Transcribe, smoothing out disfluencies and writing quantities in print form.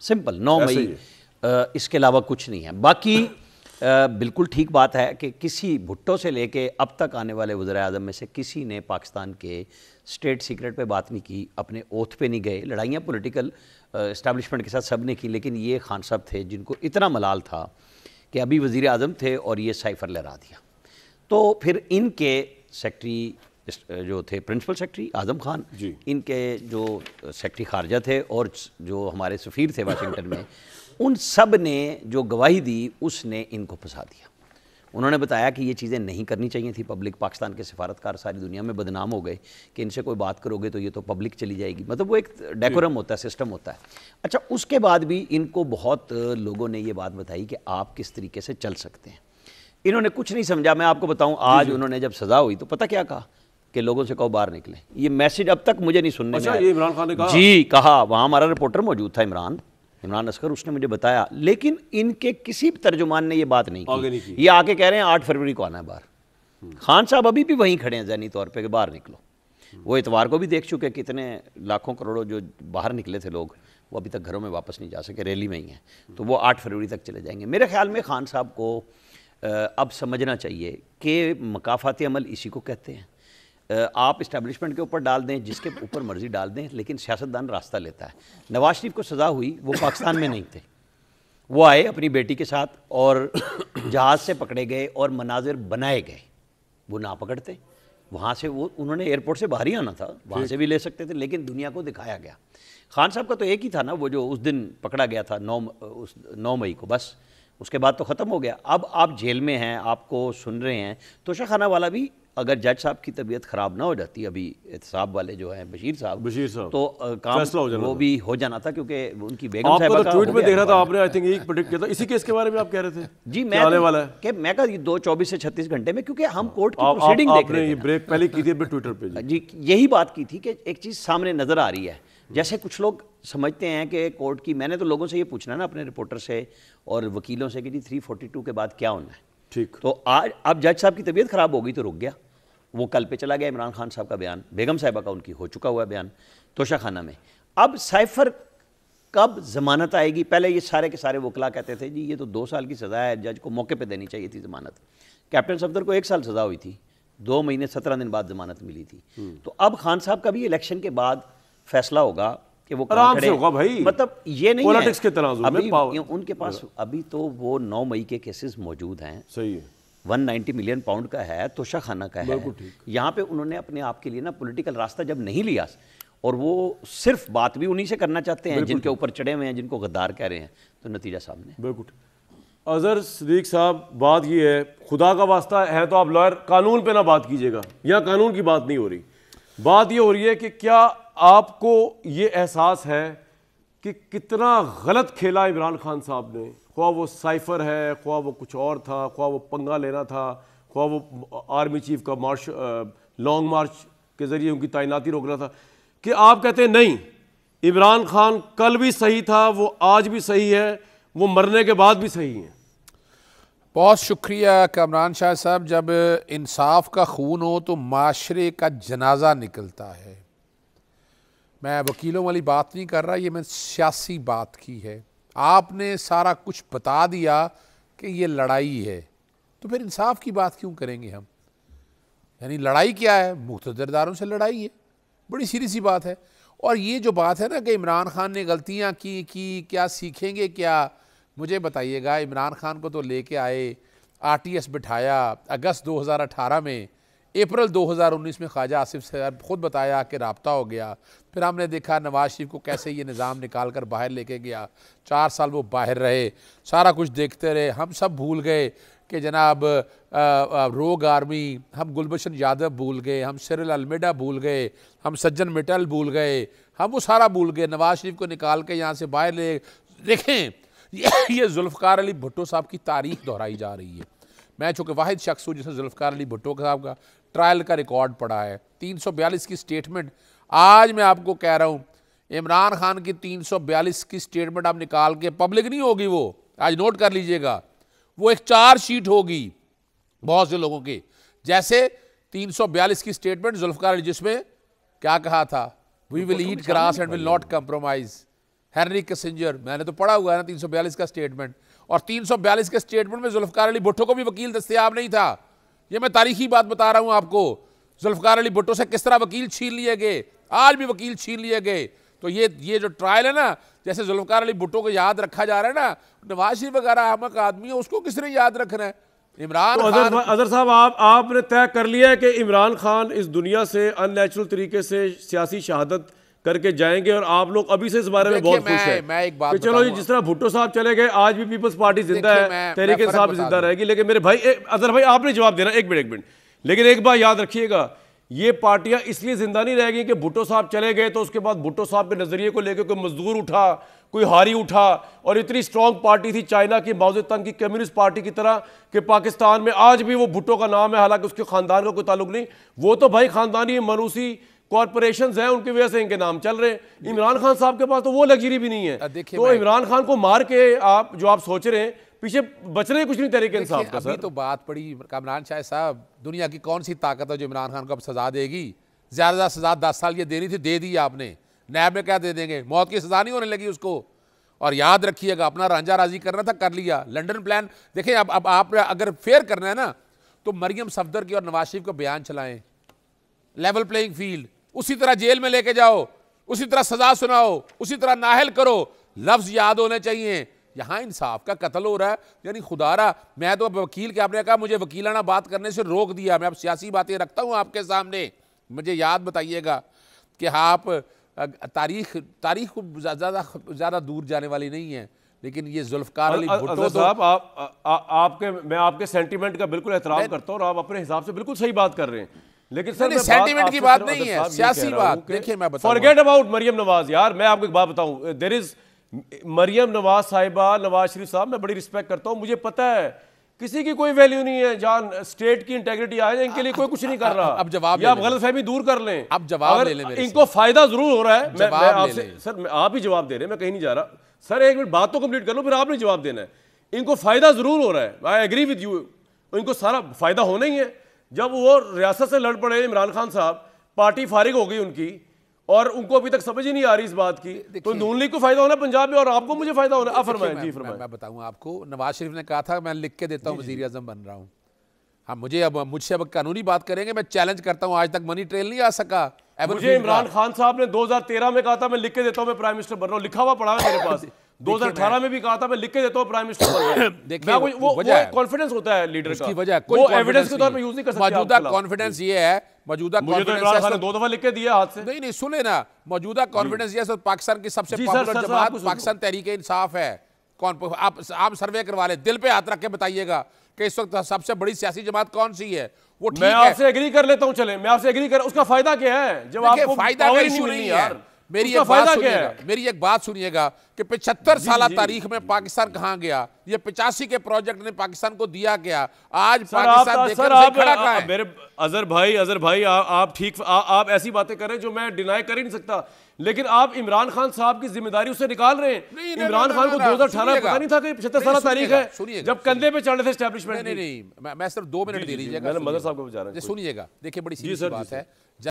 Simple 9 मई, इसके अलावा कुछ नहीं है। बाकी बिल्कुल ठीक बात है कि किसी भुट्टो से लेके अब तक आने वाले वज़ीर-ए-आज़म में से किसी ने पाकिस्तान के स्टेट सीक्रेट पे बात नहीं की, अपने ओथ पे नहीं गए। लड़ाइयाँ पॉलिटिकल इस्टेब्लिशमेंट के साथ सब ने की, लेकिन ये खान साहब थे जिनको इतना मलाल था कि अभी वज़ीर-ए-आज़म थे और ये साइफ़र लहरा दिया। तो फिर इनके सेक्रेटरी जो थे, प्रिंसिपल सेक्रेटरी आज़म खान, इनके जो सेक्रेटरी खारजा थे और जो हमारे सफ़ीर थे वाशिंगटन में, उन सब ने जो गवाही दी उसने इनको फंसा दिया। उन्होंने बताया कि ये चीज़ें नहीं करनी चाहिए थी। पब्लिक, पाकिस्तान के सफारतकार सारी दुनिया में बदनाम हो गए कि इनसे कोई बात करोगे तो ये तो पब्लिक चली जाएगी। मतलब वो एक डेकोरम होता है, सिस्टम होता है। अच्छा, उसके बाद भी इनको बहुत लोगों ने ये बात बताई कि आप किस तरीके से चल सकते हैं। इन्होंने कुछ नहीं समझा। मैं आपको बताऊं, आज उन्होंने जब सज़ा हुई तो पता क्या कहा कि लोगों से कहो बाहर निकले। ये मैसेज अब तक मुझे नहीं सुनने में आया। ये इमरान खान ने कहा? जी कहा। वहाँ हमारा रिपोर्टर मौजूद था, इमरान असगर, उसने मुझे बताया। लेकिन इनके किसी तर्जुमान ने ये बात नहीं की। ये आके कह रहे हैं 8 फरवरी को आना है बाहर। खान साहब अभी भी वहीं खड़े हैं ज़हनी तौर पे कि बाहर निकलो। वो इतवार को भी देख चुके, कितने लाखों करोड़ों जो बाहर निकले थे लोग, वो अभी तक घरों में वापस नहीं जा सके, रैली में ही हैं। तो वो 8 फरवरी तक चले जाएंगे। मेरे ख्याल में खान साहब को अब समझना चाहिए कि मकाफाती अमल इसी को कहते हैं। आप इस्टेब्लिशमेंट के ऊपर डाल दें, जिसके ऊपर मर्जी डाल दें, लेकिन सियासतदान रास्ता लेता है। नवाज शरीफ को सज़ा हुई, वो पाकिस्तान में नहीं थे, वो आए अपनी बेटी के साथ और जहाज़ से पकड़े गए और मनाजिर बनाए गए। वो ना पकड़ते, वहाँ से वो उन्होंने एयरपोर्ट से बाहर ही आना था, वहाँ से भी ले सकते थे, लेकिन दुनिया को दिखाया गया। खान साहब का तो एक ही था ना, वो जो उस दिन पकड़ा गया था 9 मई को, बस उसके बाद तो ख़त्म हो गया। अब आप जेल में हैं, आपको सुन रहे हैं। तोशाखाना वाला भी, अगर जज साहब की तबीयत ख़राब ना हो जाती, अभी एहतसाब वाले जो हैं बशीर साहब, तो काम वो भी हो जाना था, क्योंकि उनकी बेगम साहब का ट्वीट में देख रहा था आपने, आई थिंक एक प्रेडिक्ट किया था इसी केस के बारे में, आप कह रहे थे जी मैं आने वाला है कि मैं कहा 24 से 36 घंटे में, क्योंकि हम कोर्ट की प्रोसीडिंग देख रहे थे। ब्रेक पहले की थी ट्विटर पे जी, यही बात की थी कि एक चीज़ सामने नज़र आ रही है। जैसे कुछ लोग समझते हैं कि कोर्ट की, मैंने तो लोगों से ये पूछना है ना, अपने रिपोर्टर से और वकीलों से, कि जी 342 के बाद क्या होना है। ठीक, तो आज अब जज साहब की तबीयत ख़राब हो गई तो रुक गया, वो कल पे चला गया। इमरान खान साहब का बयान, बेगम साहिबा का उनकी हो चुका हुआ बयान तोशाखाना में। अब साइफर कब जमानत आएगी? पहले ये सारे के सारे वकला कहते थे जी ये तो 2 साल की सज़ा है, जज को मौके पे देनी चाहिए थी ज़मानत। कैप्टन सफदर को 1 साल सज़ा हुई थी, 2 महीने 17 दिन बाद ज़मानत मिली थी। तो अब खान साहब का भी इलेक्शन के बाद फैसला होगा कि वो आराम से होगा भाई। मतलब ये नहीं पॉलिटिक्स के तराजू अभी में उनके पास अभी तो वो 9 मई के केसेस मौजूद हैं। सही है, 190 मिलियन पाउंड का है, तोशाखाना का है। यहाँ पे उन्होंने अपने आप के लिए ना पॉलिटिकल रास्ता जब नहीं लिया, और वो सिर्फ बात भी उन्हीं से करना चाहते हैं जिनके ऊपर चढ़े हुए हैं, जिनको गद्दार कह रहे हैं, तो नतीजा सामने। बिल्कुल। अजहर सिद्दीक साहब, बात ये है, खुदा का वास्ता है तो आप लॉयर, कानून पे ना बात कीजिएगा, यहाँ कानून की बात नहीं हो रही। बात ये हो रही है कि क्या आपको ये एहसास है कि कितना गलत खेला इमरान खान साहब ने, ख्वाह वो साइफर है, ख्वाह वो कुछ और था, ख्वाह वो पंगा लेना था, ख्वाह वो आर्मी चीफ का मार्च, लॉन्ग मार्च के जरिए उनकी तैनाती रोकना था, कि आप कहते हैं नहीं, इमरान खान कल भी सही था, वो आज भी सही है, वो मरने के बाद भी सही है। बहुत शुक्रिया कामरान शाह साहब। जब इंसाफ का खून हो तो माशरे का जनाजा निकलता है। मैं वकीलों वाली बात नहीं कर रहा, ये मैं सियासी बात की है। आपने सारा कुछ बता दिया कि ये लड़ाई है, तो फिर इंसाफ की बात क्यों करेंगे हम? यानी लड़ाई क्या है? मुक़्तदरदारों से लड़ाई है, बड़ी सीधी सी बात है। और ये जो बात है ना कि इमरान खान ने गलतियां की क्या सीखेंगे क्या? मुझे बताइएगा, इमरान खान को तो लेके आए, आरटीएस बिठाया अगस्त 2018 में, अप्रैल 2019 में ख्वाजा आसिफ साहब खुद बताया कि राब्ता हो गया। फिर हमने देखा नवाज शरीफ को कैसे ये निज़ाम निकाल कर बाहर लेके गया। 4 साल वो बाहर रहे, सारा कुछ देखते रहे। हम सब भूल गए कि जनाब रोग आर्मी, हम गुलबशन यादव भूल गए, हम सिरिल अलमेडा भूल गए, हम सज्जन मिटल भूल गए, हम वो सारा भूल गए। नवाज शरीफ को निकाल के यहाँ से बाहर ले। देखें, ये जुल्फ़कार अली भुट्टो साहब की तारीख दोहराई जा रही है। मैं चूँकि वाहिद शख्स हूँ जिसे जुल्फ़कार अली भुट्टो साहब का ट्रायल का रिकॉर्ड पड़ा है। 342 की स्टेटमेंट, आज मैं आपको कह रहा हूँ, इमरान खान की 342 की स्टेटमेंट आप निकाल के, पब्लिक नहीं होगी वो, आज नोट कर लीजिएगा, वो एक 4 शीट होगी बहुत से लोगों की। जैसे 342 की स्टेटमेंट जुल्फ़कार अली, जिसमें क्या कहा था, we will eat grass and will not compromise. Henry Kissinger, मैंने तो पढ़ा हुआ है ना 342 का स्टेटमेंट, और 342 के स्टेटमेंट में जुल्फकार अली भुट्टो को भी वकील दस्तयाब नहीं था। ये मैं तारीखी बात बता रहा हूं आपको। जुल्फकार अली भुट्टो से किस तरह वकील छीन लिए गए, आज भी वकील छीन लिए गए। तो ये जो ट्रायल है ना, जैसे जुल्फकार अली भुट्टो को याद रखा जा रहा है ना, नवाज शरीफ वगैरह अहमक आदमी है, उसको किसने याद रखना है? इमरान तो खान। अजहर साहब, आपने तय कर लिया है कि इमरान खान इस दुनिया से अननेचुरल तरीके से सियासी शहादत करके जाएंगे, और आप लोग अभी से इस बारे में बहुत खुश हैं। मैं एक बात चलो जी, जिस तरह भुट्टो साहब चले गए, आज भी पीपल्स पार्टी जिंदा है, तहरीक इंसाफ जिंदा रहेगी। लेकिन मेरे भाई अजहर भाई, आपने जवाब देना, एक मिनट। लेकिन एक बात याद रखिएगा, ये पार्टियां इसलिए जिंदा नहीं रहेगी कि भुट्टो साहब चले गए तो उसके बाद भुट्टो साहब के नजरिए को लेकर कोई मजदूर उठा, कोई हारी उठा, और इतनी स्ट्रांग पार्टी थी चाइना की, माओ ज़ेडुंग की कम्युनिस्ट पार्टी की तरह, कि पाकिस्तान में आज भी वो भुट्टो का नाम है, हालांकि उसके खानदान का कोई ताल्लुक नहीं। वो तो भाई खानदानी मरूसी कॉर्पोरेशंस हैं, उनकी वजह से इनके नाम चल रहे हैं। इमरान खान साहब के पास तो वो लग्जरी भी नहीं है। तो इमरान खान को मार के आप जो आप सोच रहे हैं, पीछे बच रहे कुछ नहीं तरीके इंसाफ का। अभी तो बात पड़ी कामरान शाह साहब, दुनिया की कौन सी ताकत है जो इमरान खान को अब सजा देगी? ज्यादा सजा 10 साल ये देनी थी, दे दी आपने। नैब में क्या दे देंगे? मौत की सजा नहीं होने लगी उसको। और याद रखिएगा, अपना रांझा राजी करना था, कर लिया। लंदन प्लान देखें। अब आप अगर फेयर करना है ना, तो मरियम सफदर की और नवाज शरीफ को बयान चलाएं, लेवल प्लेइंग फील्ड, उसी तरह जेल में लेके जाओ, उसी तरह सजा सुनाओ, उसी तरह नाहल करो। लफ्ज याद होने चाहिए। यहां इंसाफ का कत्ल हो रहा है, यानी खुदारा। मैं तो वकील के, आपने कहा मुझे वकीलाना बात करने से रोक दिया, मैं अब सियासी बातें रखता हूं आपके सामने। मुझे याद बताइएगा कि आप तारीख को ज़्यादा दूर जाने वाली नहीं है, लेकिन ये जुल्फकार अली भुट्टो साहब, मैं आपके सेंटीमेंट का बिल्कुल एहतराम करता हूं, और आप अपने हिसाब से बिल्कुल सही बात कर रहे हैं। लेकिन सर, सेंटीमेंट की बात नहीं है, सियासी बात। देखिए, मैं बताऊं, फॉरगेट अबाउट मरियम नवाज। यार मैं आपको एक बात बताऊं, देयर इज मरियम नवाज साहिबा, नवाज शरीफ साहब, मैं बड़ी रिस्पेक्ट करता हूं। मुझे पता है किसी की कोई वैल्यू नहीं है, जहां स्टेट की इंटेग्रिटी आए, इनके लिए कोई कुछ नहीं कर रहा। अब जवाब, आप गलतफहमी दूर कर लें। अब जवाब ले लें मेरे से। इनको फायदा जरूर हो रहा है। मैं आपसे सर, आप ही जवाब दे रहे हैं, मैं कहीं नहीं जा रहा। सर एक मिनट बात तो कंप्लीट कर लो, फिर आपने जवाब देना है। इनको फायदा जरूर हो रहा है, आई एग्री विद यू। इनको सारा फायदा होना ही है। जब वो रियासत से लड़ पड़े इमरान खान साहब, पार्टी फारिग हो गई उनकी, और उनको अभी तक समझ ही नहीं आ रही इस बात की। तो नून लीग को फायदा होना पंजाब में, और आपको मुझे फायदा होना। आप फरमाएं जी, फरमाएं। मैं बताऊं आपको, नवाज शरीफ ने कहा था मैं लिख के देता हूं वजीर आजम बन रहा हूं। हाँ, मुझसे अब कानूनी बात करेंगे। मैं चैलेंज करता हूं, आज तक मनी ट्रेल नहीं आ सका। मुझे इमरान खान साहब ने 2013 में कहा था मैं लिख के देता हूं मैं प्राइम मिनिस्टर बन रहा हूं, लिखा हुआ पड़ा है मेरे पास। 2018 में भी कहा था मैं लिख के देता हूं प्राइम मिनिस्टर बन रहा हूं। देखिए, वो कॉन्फिडेंस होता है लीडर का, वजह वो एविडेंस के तौर पे यूज नहीं कर सकते। मौजूदा कॉन्फिडेंस ये है, मौजूदा कॉन्फिडेंस 2 दफा लिख के दिया हाथ से। नहीं, सुने ना, मौजूदा कॉन्फिडेंस ये पाकिस्तान की सबसे पॉपुलर जमात पाकिस्तान तहरीक इंसाफ है। आप सर्वे करवा ले, दिल पे हाथ रख के बताइएगा कि इस वक्त सबसे बड़ी सियासी जमात कौन सी है। वो ठीक है, मैं आपसे एग्री कर लेता हूं। चले, मैं आपसे एग्री कर, उसका फायदा क्या है जब आपको फायदा का इशू नहीं है। मेरी एक बात सुनिएगा कि 75 साल तारीख में पाकिस्तान कहां गया, ये 85 के प्रोजेक्ट ने पाकिस्तान को दिया गया। आज पाकिस्तान खड़ा कहां है? मेरे अजहर भाई, आप ठीक, आप ऐसी बातें करें जो मैं डिनाई कर ही नहीं सकता, लेकिन आप इमरान खान साहब की जिम्मेदारी उससे निकाल रहे हैं। इमरान खान को 2018 पता नहीं था कि 75 साल तारीख है जब कंधे पे चढ़ रहे थे एस्टैब्लिशमेंट। नहीं, मैं सिर्फ 2 मिनट दे लीजिएगा। मैंने मदर साहब को बता रहा हूं, सुनिएगा। देखिए, बड़ी सीधी बात है।